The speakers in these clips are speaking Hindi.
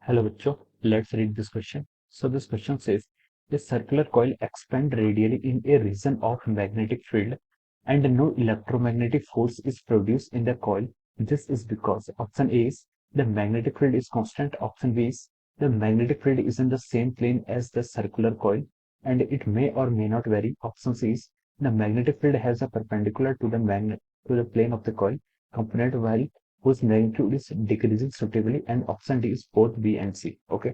Hello बच्चों, let's read this question. So this question says, a circular coil expand radially in a region of magnetic field and no electromagnetic force is produced in the coil. This is because option A is the magnetic field is constant, option B is the magnetic field is in the same plane as the circular coil and it may or may not vary. Option C is the magnetic field has a perpendicular to the plane of the coil component while whose magnitude is decreasing suitably and option D is both B and C. Okay,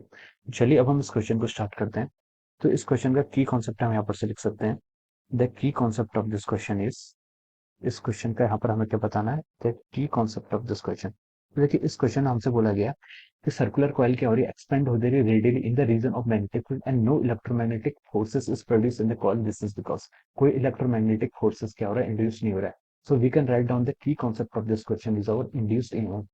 चलिए अब हम इस क्वेश्चन को स्टार्ट करते हैं। तो इस क्वेश्चन का की कॉन्सेप्ट हम यहाँ पर से लिख सकते हैं। The key concept of this question is, इस क्वेश्चन का यहाँ पर हमें क्या बताना है, the key concept of this question. देखिए इस क्वेश्चन हमसे बोला गया कि सर्कुलर कॉइल क्या हो रही है, एक्सपेंड हो रही है radially in the reason of magnetic field and no electromagnetic forces is produce in the coil. This is because कोई इलेक्ट्रोमैग्नेटिक फोर्सेस क्या हो रहा है, इंड्यूस नहीं हो रहा है। So we can write down the key concept of this question is our induced EMF.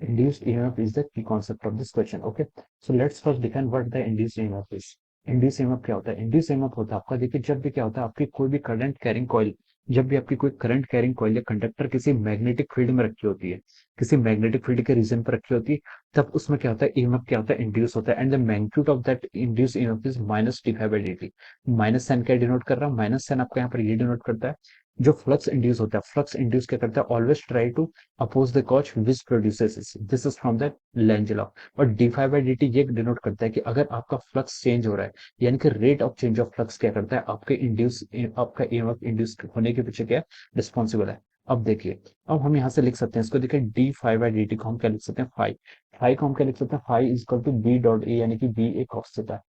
Induced EMF is the key concept of this question. Okay, so let's first define what the induced EMF is. Induced EMF क्या होता है? Induced EMF होता है आपका, देखिए जब भी क्या होता है, आपकी कोई भी करंट कैरिंग कॉइल, जब भी आपकी कोई करंट कैरिंग कॉइल या कंडक्टर किसी मैग्नेटिक फील्ड में रखी होती है, किसी मैग्नेटिक फील्ड के रीजन पर रखी होती है, तब उसमें क्या होता है, ईएमएफ क्या होता है, इंड्यूस होता है। And the magnitude of that induce EMF is minus डी/dt। माइनस साइन क्या डिनोट कर रहा है, माइनस साइन आपका यहाँ पर ये डिनोट करता है जो फ्लक्स इंड्यूस होता है। फ्लक्स इंड्यूस क्या करता है, always try to oppose the cause which produces this is from the Lenz law. और डी/dt ये डिनोट करता है कि अगर आपका फ्लक्स चेंज हो रहा है, यानी कि rate of change of flux क्या करता है, आपका ईएमएफ इंड्यूस होने के पीछे क्या रिस्पॉन्सिबल है। अब देखिए, अब हम यहाँ से लिख सकते हैं इसको, देखिए डी/dt को हम क्या लिख सकते हैं, फाई। फाई को हम क्या लिख सकते हैं, phi is equal to B dot A, यानी कि B A cos theta.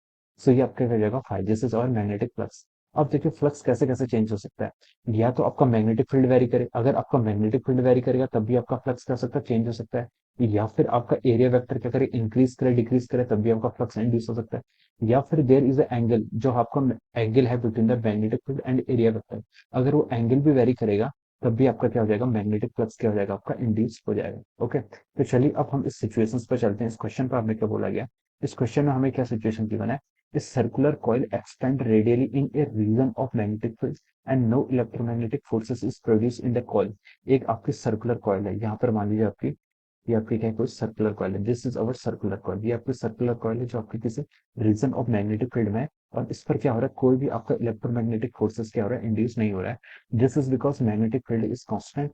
So ये आपका हो जाएगा phi, this is our magnetic flux. अब देखिए फ्लक्स कैसे कैसे चेंज हो सकता है, या तो आपका मैग्नेटिक फील्ड वेरी करे, अगर आपका मैग्नेटिक फील्ड वेरी करेगा तब भी आपका फ्लक्स क्या हो सकता है, चेंज हो सकता है। या फिर आपका एरिया वेक्टर क्या करे, इंक्रीज करे डिक्रीज करे, तब भी आपका फ्लक्स इंड्यूस हो सकता है। या फिर देयर इज अ एंगल, जो आपका एंगल है between the magnetic field and area vector, अगर वो एंगल भी वेरी करेगा तब भी आपका क्या हो जाएगा, मैग्नेटिक फ्लक्स क्या हो जाएगा, आपका इंड्यूस हो जाएगा। ओके, तो चलिए अब हम इस सिचुएशंस पर चलते हैं। इस क्वेश्चन पर हमें क्या बोला गया, इस क्वेश्चन में हमें क्या सिचुएशन गिवन है, इस circular coil expand radially in a region of magnetic field and no electromagnetic forces is produce in the coil. एक आपकी सर्कुलर कॉइल है, यहाँ पर मान लीजिए आपकी, ये आपकी क्या है, कोई सर्कुलर कॉइल है, this is our circular coil. ये आपकी सर्कुलर कॉइल है जो आपकी किसी रीजन ऑफ मैग्नेटिक फील्ड में है, और इस पर क्या हो रहा है, कोई भी आपका इलेक्ट्रोमैग्नेटिक फोर्सेस क्या हो रहा है, इंड्यूस नहीं हो रहा है। This is because magnetic field is constant.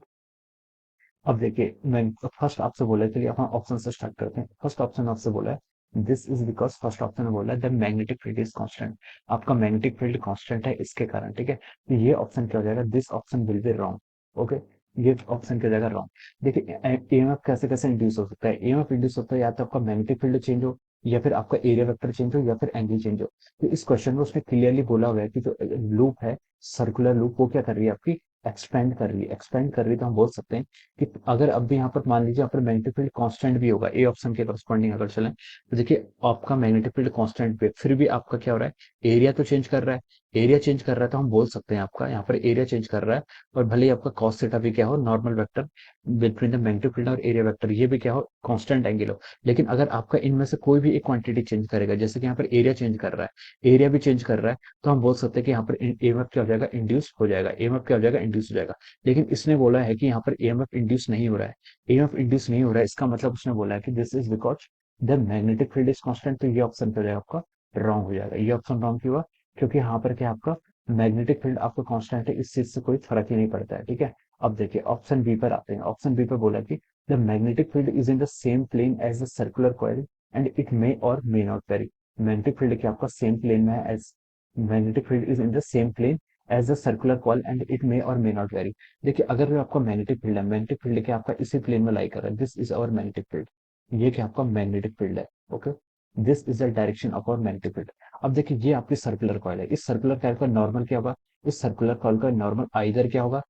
अब देखिए मैं फर्स्ट आपसे बोला है, चलिए अपन ऑप्शन से स्टार्ट करते हैं। फर्स्ट ऑप्शन आपसे बोला है, this is because, first option में बोला है the magnetic field is constant. आपका मैग्नेटिक फील्ड कांस्टेंट है इसके कारण, ठीक है। तो ये ऑप्शन क्या हो जाएगा, this option will be wrong. Okay, ये ऑप्शन क्या हो जाएगा, रॉन्ग। देखिए ईएमएफ कैसे कैसे इंड्यूस हो सकता है, ईएमएफ इंड्यूस होता है या तो आपका मैग्नेटिक फील्ड चेंज हो, या फिर आपका एरिया वेक्टर चेंज हो, या फिर एंगल चेंज हो। तो इस क्वेश्चन में उसने क्लियरली बोला हुआ है कि जो लूप है, सर्कुलर लूप, वो क्या कर रही है, आपकी एक्सपेंड कर रही है। एक्सपेंड कर रही है तो हम बोल सकते हैं कि अगर अब भी यहाँ पर मान लीजिए यहाँ पर मैग्नेटिक फील्ड कांस्टेंट भी होगा, ए ऑप्शन के करस्पॉन्डिंग अगर चलें, तो देखिए आपका मैग्नेटिक फील्ड कांस्टेंट पे फिर भी आपका क्या हो रहा है, एरिया तो चेंज कर रहा है। एरिया चेंज कर रहा है तो हम बोल सकते हैं आपका यहाँ पर एरिया चेंज कर रहा है, और भले ही आपका कॉस थीटा भी क्या हो, normal vector between the magnetic field और एरिया वेक्टर, ये भी क्या हो, कांस्टेंट एंगल हो। लेकिन अगर आपका इनमें से कोई भी एक क्वांटिटी चेंज करेगा, जैसे कि यहाँ पर एरिया चेंज कर रहा है, एरिया भी चेंज कर रहा है, तो हम बोल सकते हैं कि यहाँ पर एमएफ क्या हो जाएगा, इंड्यूस हो जाएगा। एमएफ क्या हो जाएगा, इंड्यूस हो जाएगा। लेकिन इसने बोला है कि यहाँ पर ईएमएफ इंड्यूस नहीं हो रहा है। ईएमएफ इंड्यूस नहीं हो रहा है, इसका मतलब उसने बोला है कि this is because the magnetic field is constant. तो ये ऑप्शन पे जाएगा आपका, रॉन्ग हो जाएगा। ये ऑप्शन रॉन्ग क्यों हुआ, क्योंकि यहाँ पर क्या आपका मैग्नेटिक फील्ड आपका कांस्टेंट है, इस चीज से कोई फर्क ही नहीं पड़ता है, ठीक है। अब देखिए ऑप्शन बी पर आते हैं। ऑप्शन बी पर बोला कि the magnetic field is in the same plane as the circular coil and it may और may not vary. Magnetic field क्या आपका सेम प्लेन में है, as magnetic field is in the same plane as a circular coil and it may और मे नॉट वेरी। देखिए अगर जो आपका मैग्नेटिक फील्ड है, मैग्नेटिक फील्ड क्या आपका इसी प्लेन में लाई कर रहा है, this is our magnetic field. ये क्या आपका मैग्नेटिक फील्ड है। Okay, this is the direction of our magnetic field. अब देखिए ये आपकी सर्कुलर कॉइल है, इस सर्कुलर कॉइल का नॉर्मल क्या होगा, इस सर्कुलर कॉइल का नॉर्मल आइदर क्या होगा,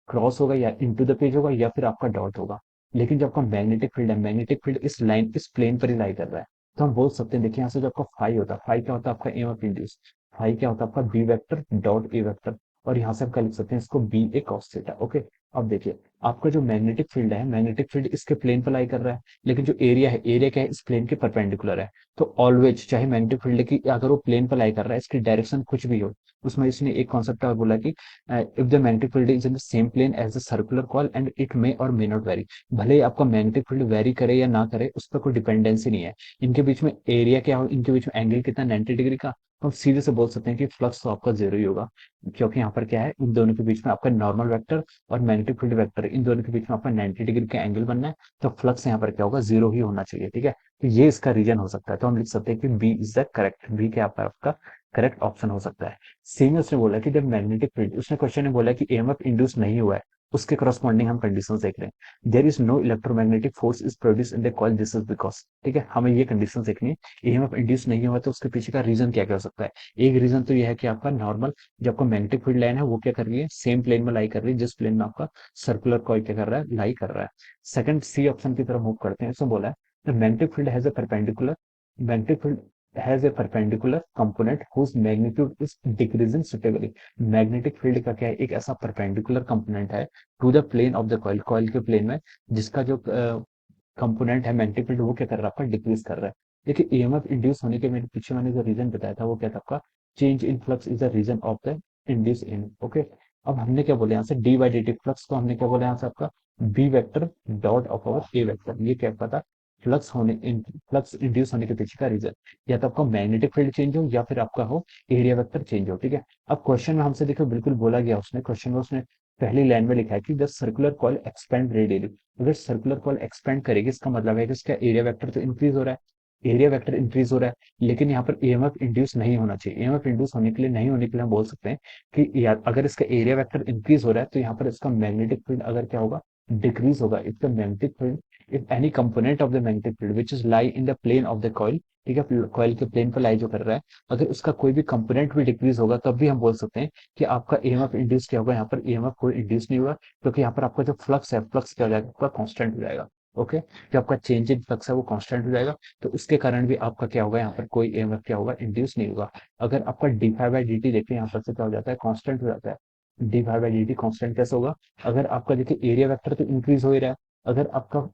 क्रॉस होगा या इनटू द पेज होगा, या फिर आपका डॉट होगा। लेकिन जब आपका मैग्नेटिक फील्ड है, मैग्नेटिक फील्ड इस लाइन, इस प्लेन पर ही लाई कर रहा है, तो हम बोल सकते हैं, देखिए यहाँ से जो आपका फाई होता है, फाई क्या होता है आपका एम ऑफ इंड्यूस, फाई क्या होता है आपका B vector dot A vector, और यहाँ से आप क्या लिख सकते हैं इसको, B A cos theta. Okay, अब देखिए, आपका जो मैग्नेटिक फील्ड है, मैग्नेटिक फील्ड इसके प्लेन पर लाई कर रहा है, लेकिन जो एरिया है, एरिया क्या है, इस प्लेन के परपेंडिकुलर है। तो ऑलवेज, चाहे मैग्नेटिक फील्ड की अगर वो प्लेन पर लाई कर रहा है, इसकी डायरेक्शन कुछ भी हो, उसमें इसने एक कॉन्सेप्ट और बोला कि if the magnetic field is in the same plane as the circular coil and it may और मे नॉट वेरी। भले ही आपका मैग्नेटिक फील्ड वेरी करे या ना करे, उस पर कोई डिपेंडेंसी नहीं है। इनके बीच में एरिया क्या हो, इनके बीच में एंगल कितना, 90 डिग्री का। तो हम सीधे से बोल सकते हैं कि फ्लक्स तो आपका जीरो ही होगा, क्योंकि यहाँ पर क्या है, इन दोनों के बीच में आपका नॉर्मल वेक्टर और मैग्नेटिक फील्ड वेक्टर, इन दोनों के बीच में आपका 90 डिग्री का एंगल बनना है। तो फ्लक्स यहाँ पर क्या होगा, जीरो ही होना चाहिए। ठीक है, तो ये इसका रीजन हो सकता है। तो हम लिख सकते हैं कि B is the correct, B क्या आपका करेक्ट ऑप्शन हो सकता है। सेम उसने बोला कि जब मैग्नेटिक फील्ड, उसने क्वेश्चन में बोला कि ईएमएफ इंड्यूस नहीं हुआ है, उसके करस्पॉन्डिंग हम कंडीशन देख रहे हैं। There is no electromagnetic force is produce in the coil, this is because. ठीक है, हमें ये कंडीशन देखनी है। ईएमएफ इंड्यूस नहीं हुआ तो उसके पीछे का रीजन क्या क्या हो सकता है। एक रीजन तो यह है कि आपका नॉर्मल, जो आपका मैग्नेटिक फील्ड लाइन है वो क्या कर रही है, सेम प्लेन में लाई कर रही है जिस प्लेन में आपका सर्कुलर कॉइल क्या कर रहा है, लाई कर रहा है। सेकंड, सी ऑप्शन की तरफ मूव करते हैं। इसमें बोला है the magnetic field has a perpendicular, magnetic field has a perpendicular component whose magnitude is decreasing suitably. Magnetic field का क्या है, एक ऐसा परपेंडिकुलर कंपोनेंट है to the plane of the coil, coil के प्लेन में, जिसका जो कंपोनेंट है मैग्नेटिक फील्ड, वो क्या कर रहा है, आपका डिक्रीज कर रहा है। देखिए, ईएमएफ इंड्यूस होने के मेरे पीछे मैंने जो रीजन बताया था वो क्या था आपका, change in flux is the reason of the induce in. Okay, अब हमने क्या बोला यहाँ से, d by d t, flux को हमने क्या बोला यहाँ से आपका B vector dot of our A vector. ये क्या पता, फ्लक्स इंड्यूस होने के पीछे का रीजन, या तो आपका मैग्नेटिक फील्ड चेंज हो या फिर आपका हो एरिया वेक्टर चेंज हो। ठीक है, अब क्वेश्चन में हमसे देखो बिल्कुल बोला गया, उसने क्वेश्चन में उसने पहली लाइन में लिखा है कि the circular coil expand radially. अगर सर्कुलर कॉइल एक्सपेंड करेगी, इसका मतलब है कि इसका एरिया वेक्टर तो इंक्रीज हो रहा है, एरिया वेक्टर इंक्रीज हो रहा है, लेकिन यहाँ पर ईएमएफ इंड्यूस नहीं होना चाहिए। ईएमएफ इंड्यूस होने के लिए, नहीं होने के लिए हम बोल सकते हैं कि या अगर इसका एरिया वेक्टर इंक्रीज हो रहा है तो यहाँ पर इसका मैग्नेटिक फील्ड अगर क्या होगा, डिक्रीज होगा। If the magnetic field, if any component of the magnetic field which is lie in the plane of the coil, ठीक है, कॉइल के प्लेन पर लाई जो कर रहा है, अगर उसका कोई भी कंपोनेंट भी डिक्रीज होगा, तब भी हम बोल सकते हैं कि आपका ईएमएफ इंड्यूस क्या होगा। यहाँ पर ईएमएफ कोई इंड्यूस नहीं हुआ, क्योंकि यहाँ पर आपका जो फ्लक्स है, फ्लक्स क्या हो जाएगा, आपका कांस्टेंट हो जाएगा। ओके, जो आपका चेंज इन फ्लक्स है वो कांस्टेंट हो जाएगा, तो उसके कारण भी आपका क्या होगा, यहाँ पर कोई ईएमएफ क्या होगा, इंड्यूस नहीं होगा। अगर आपका d phi by d t देखिए, यहाँ पर से क्या हो जाता है, कांस्टेंट हो जाता है। D phi by d t constant कैसे होगा, अगर आपका देखिए एरिया वेक्टर तो इंक्रीज हो ही रहा है, अगर आपका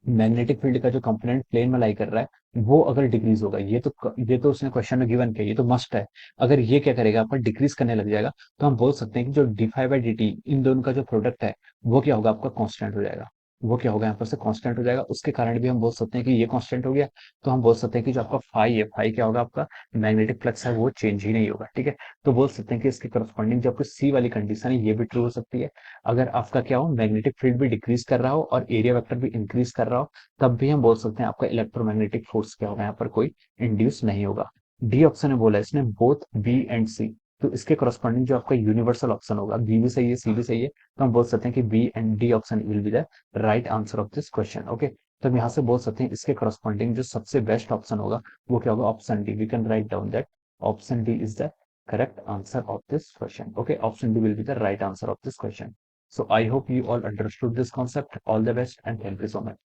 मैग्नेटिक फील्ड का जो कंपोनेंट प्लेन में लाई कर रहा है वो अगर डिक्रीज होगा, ये तो उसने क्वेश्चन में गिवन किया, ये तो मस्ट है। अगर ये क्या करेगा, आपका डिक्रीज करने लग जाएगा, तो हम बोल सकते हैं कि जो d phi by d t, इन दोनों का जो प्रोडक्ट है वो क्या होगा, आपका कांस्टेंट हो जाएगा। वो क्या होगा, यहाँ पर से कांस्टेंट हो जाएगा, उसके कारण भी हम बोल सकते हैं कि ये कांस्टेंट हो गया। तो हम बोल सकते हैं कि जो आपका फाई है, फाई क्या होगा, आपका मैग्नेटिक फ्लक्स है वो चेंज ही नहीं होगा। ठीक है, तो बोल सकते हैं कि इसके करस्पॉन्डिंग जो आपकी सी वाली कंडीशन है ये भी ट्रू हो सकती है। अगर आपका क्या हो, मैग्नेटिक फील्ड भी डिक्रीज कर रहा हो और एरिया वेक्टर भी इंक्रीज कर रहा हो, तब भी हम बोल सकते हैं आपका इलेक्ट्रोमैग्नेटिक फोर्स क्या होगा, यहाँ पर कोई इंड्यूस नहीं होगा। डी ऑप्शन ने बोला इसने बोथ बी एंड सी, तो इसके करस्पॉन्डिंग जो आपका यूनिवर्सल ऑप्शन होगा, बी भी सही है सी भी सही है, तो हम बोल सकते हैं कि B and D option will be the right answer of this question. Okay, तो हम यहाँ से बोल सकते हैं इसके करस्पॉन्डिंग जो सबसे बेस्ट ऑप्शन होगा वो क्या होगा, option D. We can write down that option D is the correct answer of this question. Okay, option D will be the right answer of this question. So I hope you all understood this concept. All the best and thank you so much.